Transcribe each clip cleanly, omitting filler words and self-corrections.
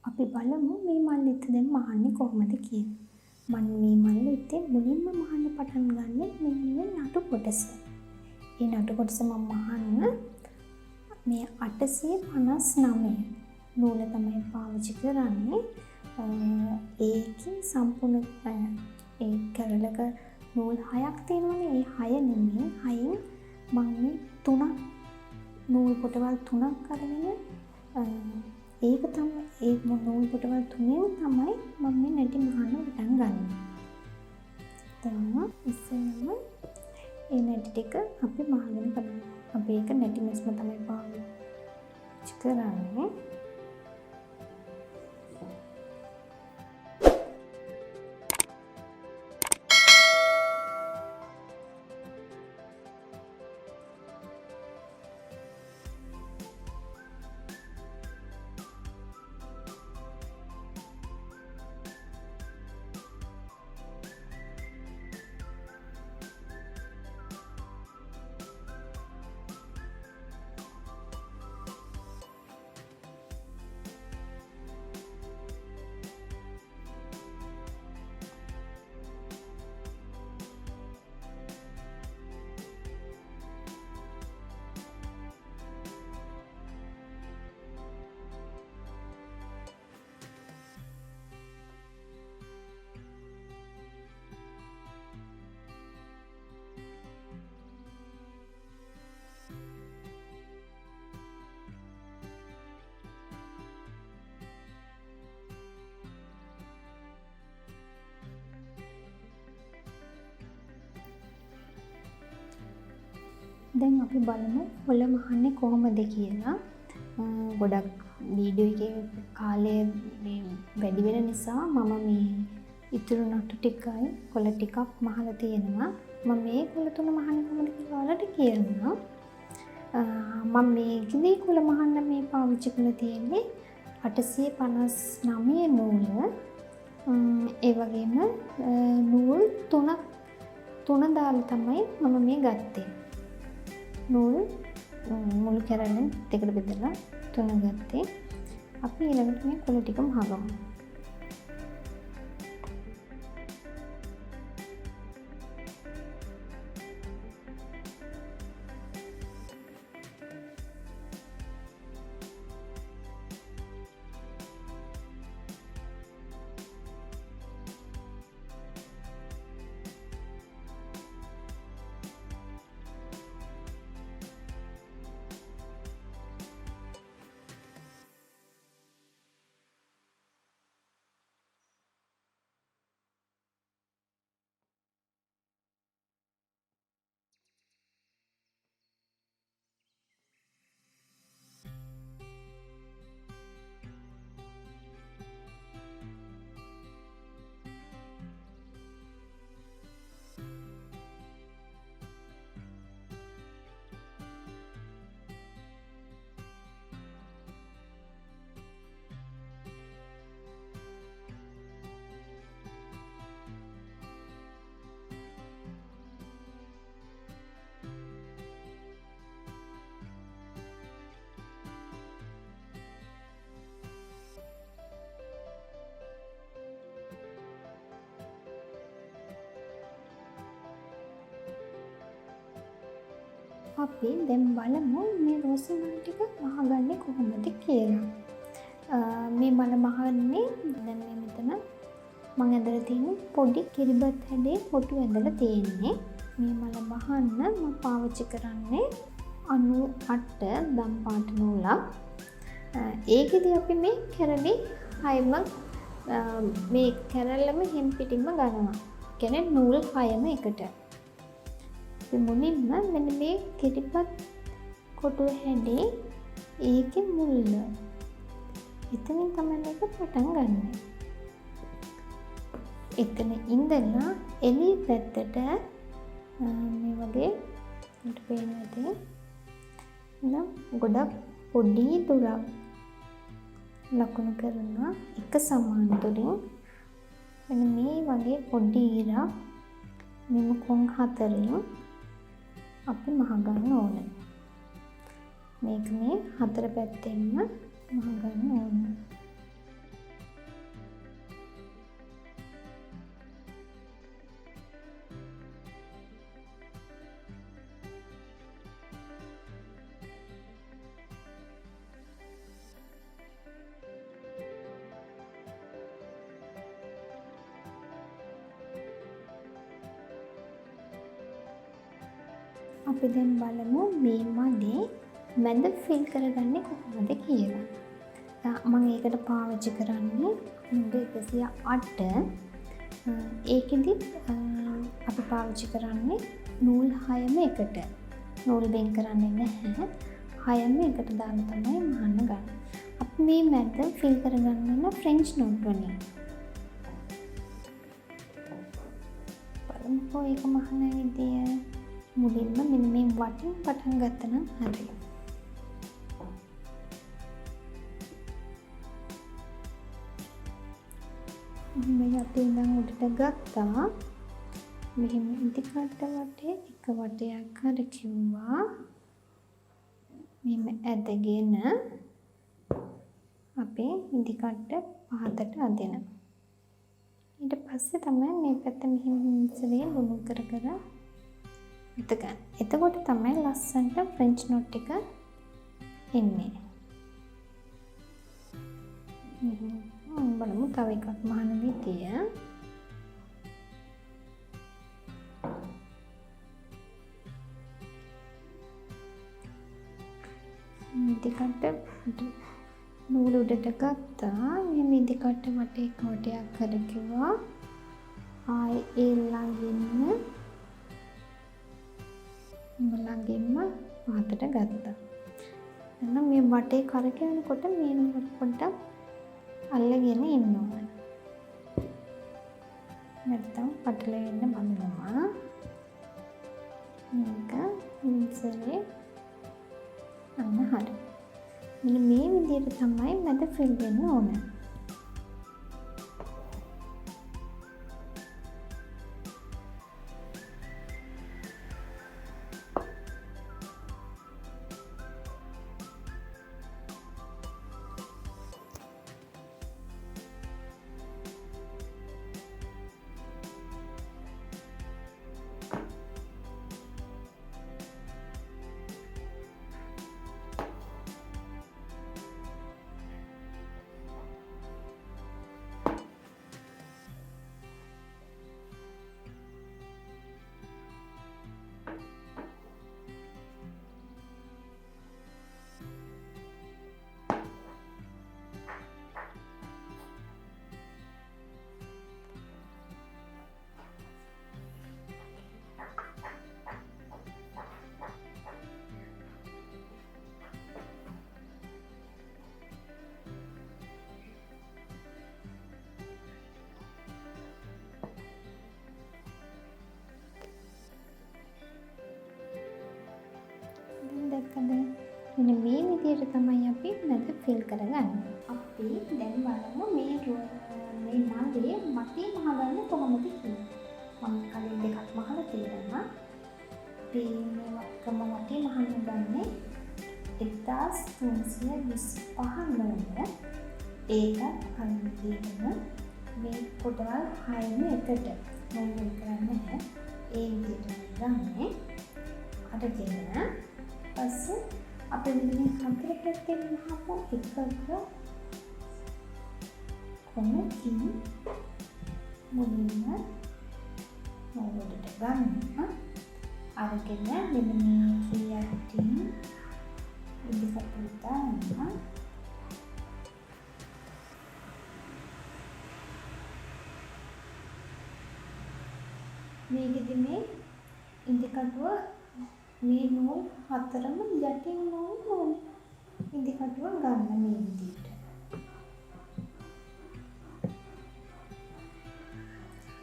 අපි බලමු මේ මල්ලිත්ත දැන් මහන්නේ කොහොමද කියලා. මම මේ මල්ලිත්තේ මුලින්ම මහන්න පටන් ගන්නෙ මෙන්න නටු කොටස. මේ නටු කොටස මම මහන්න මේ 859 නූල තමයි පාවිච්චි කරන්නේ. ඒකේ සම්පූර්ණ ඒ කැරලක නූල් 6ක් තියෙනවනේ. ඒ 6 නෙමෙයි 6න් මම මේ 3ක් නූල් පොටවල් 3ක් අරගෙන ඒක තමයි ඒ නූල් පොටවල් 3න් තමයි මම මේ නැටි මහන්න පටන් ගන්න. දැන් ඉස්සෙල්ලාම ඒ නැටි ටික අපි මහගෙන බලමු. අපි ඒක නැටි මෙස්ම තමයි පාවිච්චි කරන්නේ. දැන් අපි බලමු හොල මහන්නේ කොහොමද කියලා. ගොඩක් වීඩියෝ එකේ කාලය මේ වැඩි වෙන නිසා මම මේ ඉතුරු නටු ටිකයි කොළ ටිකක් මහලා තියෙනවා. මම මේ කොළ තුන මහන්නේ කොහොමද කියලා ඔයාලට කියන්නම්. මම මේකෙදි කොළ මහන්න මේ පාවිච්චි කරලා තියෙන්නේ 859 නූල. ඒ වගේම නූල් තුන දාලා තමයි මම මේ ගත්තේ. නූල් මුල් කැරල්ලෙන් දෙකට බෙදලා 3 ගත්තේ. අපි ඊළඟට මේ කොළ ටික මහගමු. අපි දැන් බලමු මේ රෝස මල් ටික මහගන්නේ කොහොමද කියලා. මේ මල මහන්නේ දැන් මේ මෙතන මම ඇඳලා තියෙන පොඩි කිරිබත් හැඩේ කොටු ඇඳලා තියෙන්නේ. මේ මල මහන්න මම පාවිච්චි කරන්නේ 98 දම් පාට නූලක්. ඒකෙදි අපි මේ කැරලි 6ම මේ කැරල්ලම හිම් පිටින්ම ගන්නවා. කියන්නේ නූල් 6ම එකට. මුලින්ම මෙන්න මේ කිරිබත් කොටු හැඩේ ඒකේ මුල්ල. එතනින් තමයි මේක පටන් ගන්න. එතන ඉඳලා එළිය පැත්තට මේ වගේ මට පේන්නේ නම් ගොඩක් පොඩි දුරක් ලකුණු කරනවා එක සමාන්තරින්. මෙන්න මේ වගේ පොඩි ඉරක් මෙම කොන් හතරෙන් අපි මහ ගන්න ඕනේ. මේක මේ හතර පැත්තෙන්ම මහ ගන්න ඕනේ. අපි දැන් බලමු මේ මඩේ මැද ෆිල් කරගන්නේ කොහොමද කියලා. මම ඒකට පාවිච්චි කරන්නේ නූල් 108. ඒකෙදි අපි පාවිච්චි කරන්නේ නූල් 6ම එකට. නූල් බෙන් කරන්නේ නැහැ. 6ම එකට දාලා තමයි මහන්න ගන්න. අපි මේ මැද ෆිල් කරගන්න ෆ්‍රෙන්ච් නෝට් වලින්. බලමුකෝ ඒක මහන විදිය. මුලින්ම මෙන්න මේ වටින් පටන් ගත්තා නම් හරියි. මේ අපි ඉඳන් උඩට ගත්තා. මෙහෙම ඉදිකට වටේ එක වටයක් කරකිව්වා. මෙහෙම ඇදගෙන අපේ ඉදිකට පහතට අදිනවා. ඊට පස්සේ තමයි මේ පැත්ත මෙහෙම ඉස්සරේ ලුණු කර කර ගන්න. එතකොට තමයි ලස්සනට ෆ්‍රෙන්ච් නෝට් එක එන්නේ. බලමු තව එකක් මහන විදිය. ඉදිකට නූල උඩට ගත්තා. මේ ඉදිකට වටේ කොටයක් කරකිව්වා. ආයේ ඒ ළඟින්ම පහතට ගත්තා. එහෙනම් මේ වටේ කරකිනකොට මේ නූල පොඩ්ඩක් අල්ලගෙන ඉන්න ඕන. නැත්තම් පටලෙන්න බලනවා. මේක ඉන්සරේ අන්න හරි. මෙන්න මේ විදිහට තමයි මැද ෆිල් වෙන්න ඕන. මෙන්න මේ විදිහට තමයි අපි මැද ෆිල් කරගන්නේ. අපි දැන් බලමු මේ මඩේ මටි මහගන්න කොහොමද කියලා. මම කලින් දෙකක් මහලා තියෙනවා. අපි මේ වක්කම මටි මහන්න ගන්නේ 1325 නෝන. ඒකත් අනිදීම මේ කොටවල් 6ම එකට නෝන කරන්නේ. ඒ විදිහට ගන්නේ. අරගෙන පස්සේ අපි මේ හතර පැත්තෙන් වහපු එකක කොමකින් මුලින්ම නෝඩට ගන්න. අරගෙන මෙන්න මේ කීයටින් ඉදිකට දාන්න. මේකෙදි මේ ඉදිකටුව මේ නූල් හතරම යටින් නූල් ඉදිකටුව ගන්න මේ විදිහට.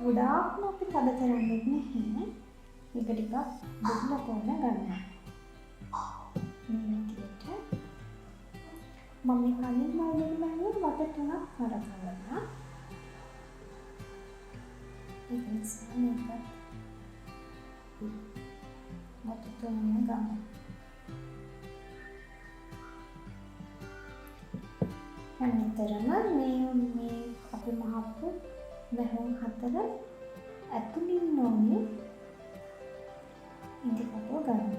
ගොඩාක්ම අපි තද කරන්නේ නැහැ. මේක ටිකක් දුන්න කොන ගන්න. මේ විදිහට මම කලින් මයිලෙන් බැලුවා වට තුනක් කරකවලා. ඒක නිසා මේක වට තුනම ගන්න. අනිතරම මේ අපි මහප්පු වැහුම් හතර ඇතුලින් නොනේ ඉදිකටුව ගන්න.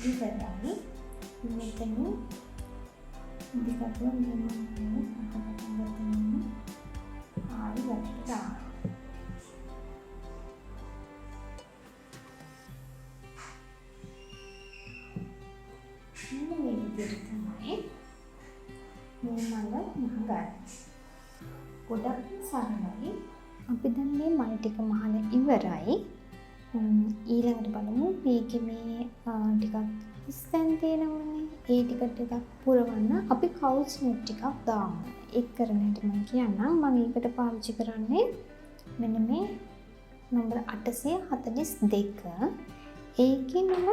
ඉවරයි. මෙතන දිගටම මෙහෙම ආයි වැටට දානවා. මේ විදිහට තමයි මේ මල මහගන්න. ගොඩක් සරලයි. අපි දැන් මේ මල් ටික මහලා ඉවරයි. ඊළඟට බලමු මේකේ මේ ටිකක් ඉස්සෙන් තියෙනවනේ. ඒ ටික පුරවන්න අපි කවුච් නෙට් ටිකක් දාමු. ඒක කරන හැටි මම කියන්නම්. මම ඒකට පාවිච්චි කරන්නේ මෙන්න මේ නම්බර 842. ඒකේ මම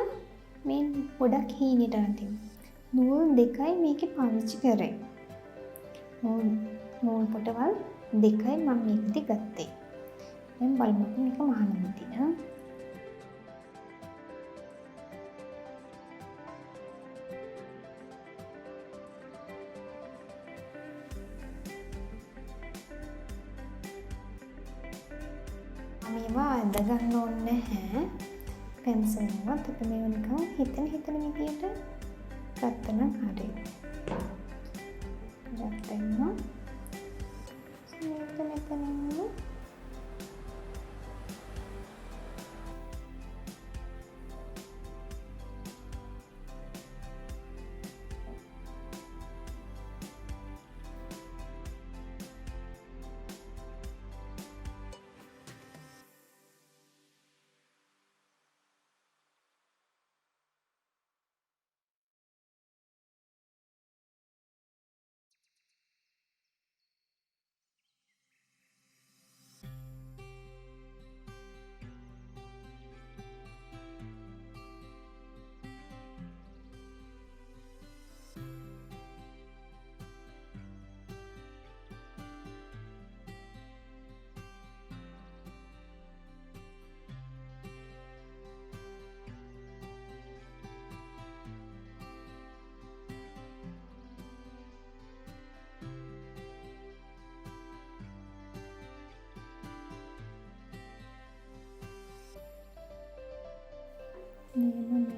මේ ගොඩක් හීනෙට නැති නූල් දෙකයි මේකේ පාවිච්චි කරේ. නූල් පොටවල් දෙකයි මම මේකදී ගත්තේ. දැන් බලමු මේක මහන විදිහ. මේවා ඇඳ ගන්න ඕනේ නැහැ. පෙන්සල් එකවත් අපි මේව නිකන් හිතන විදියට ගත්තම හරියි. ගත්තම මෙතන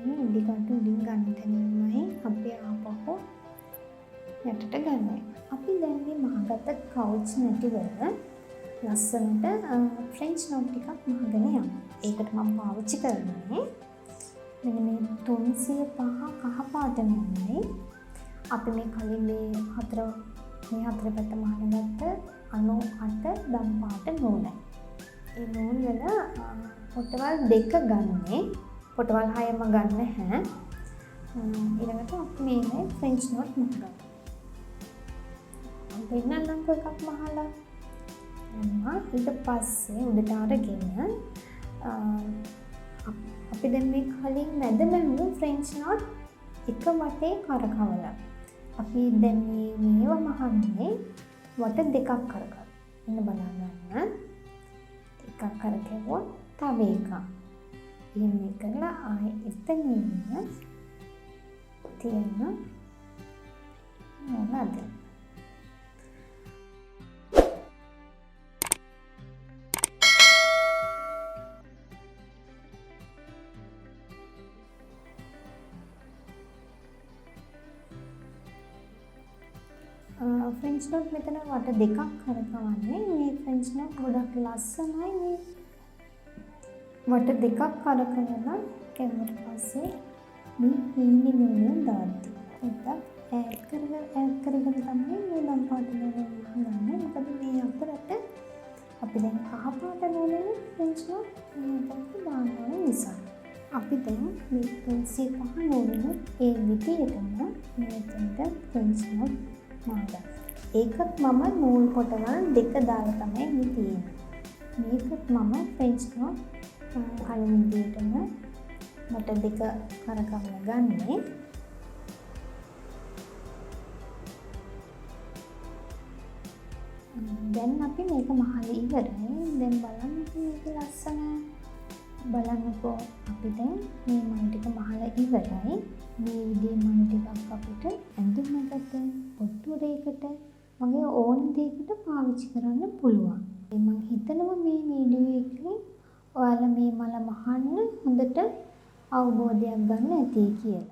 මේ ඉදිකට උඩින් ගන්න තැනමයි අපි ආපහු යටට ගන්නවා. අපි දැන් මේ මහගත කවුච් නැටි වල ලස්සනට ෆ්‍රෙන්ච් නෝට් ටිකක් මහගෙන යනවා. ඒකට මම පාවිච්චි කරන්නේ මෙන්න මේ 305 කහ පාට නූලයි. අපි මේ කලින් මේ හතර පැත්ත මහනගත්ත 98 දම් පාට නූලයි. ඒ නූල් වල පොටවල් දෙක ගන්නේ. පොටවල් 6ම ගන්න නැහැ. ඊළඟට අපි මේ ෆ්‍රෙන්ච් නෝට් මහගන්නවා. වෙනනම් කො එකක් මහලා ඊට පස්සේ උඩට අරගෙන අපි දැන් මේ කලින් මැද බැලුණු ෆ්‍රෙන්ච් නෝට් එක වටේ කරකවලා අපි දැන් මේව මහන්නේ වට දෙකක් කරකවලා. ඉන්න බලන්න. එකක් කරකවුවොත් තව එකක්. එහෙම කරලා ආයෙ එතන ඉන්න තියෙන මොනවාද? ෆ්‍රෙන්ච් නෝට් මෙතන වට දෙකක් කරකවන්නේ. මේ ෆ්‍රෙන්ච් නෝට් ගොඩක් ලස්සනයි. මේ වට දෙකක් කරකවලා කැමරට පස්සේ මේ හින්නේ නූල දාද්දි පොඩ්ඩක් ඈඩ් කරගෙන තමයි මේ ලම් පාට නූල ගන්න. මොකද මේ අතරට අපි දැන් කහ පාට නූලෙන් ෆ්‍රෙන්ච් නෝට් මේකට දාන්න ඕන නිසා අපි දැන් මේ 305 නූලෙන් ඒ විදිහටම මේකට ෆ්‍රෙන්ච් නෝට් මාගන්න. ඒකත් මම නූල් පොටවල් දෙක දාලා තමයි මේ තියෙන්නේ. මේකත් මම ෆ්‍රෙන්ච් නෝට් කලින් විදිහටම මට දෙක කරකවලා ගන්නේ. දැන් අපි මේක මහලා ඉවරයි. දැන් බලන්න මේක ලස්සන බලන්නකෝ අපි දැන් මේ මල් ටික මහලා ඉවරයි. මේ විදිහේ මල් ටිකක් අපිට ඇඳුමකට, පොට්ටුරේකට වගේ ඕන දෙයකට පාවිච්චි කරන්න පුළුවන්. මම හිතනවා මේ වීඩියෝ එකෙන් ඔයාලා මේ මල මහන්න හොඳට අවබෝධයක් ගන්න ඇති කියලා.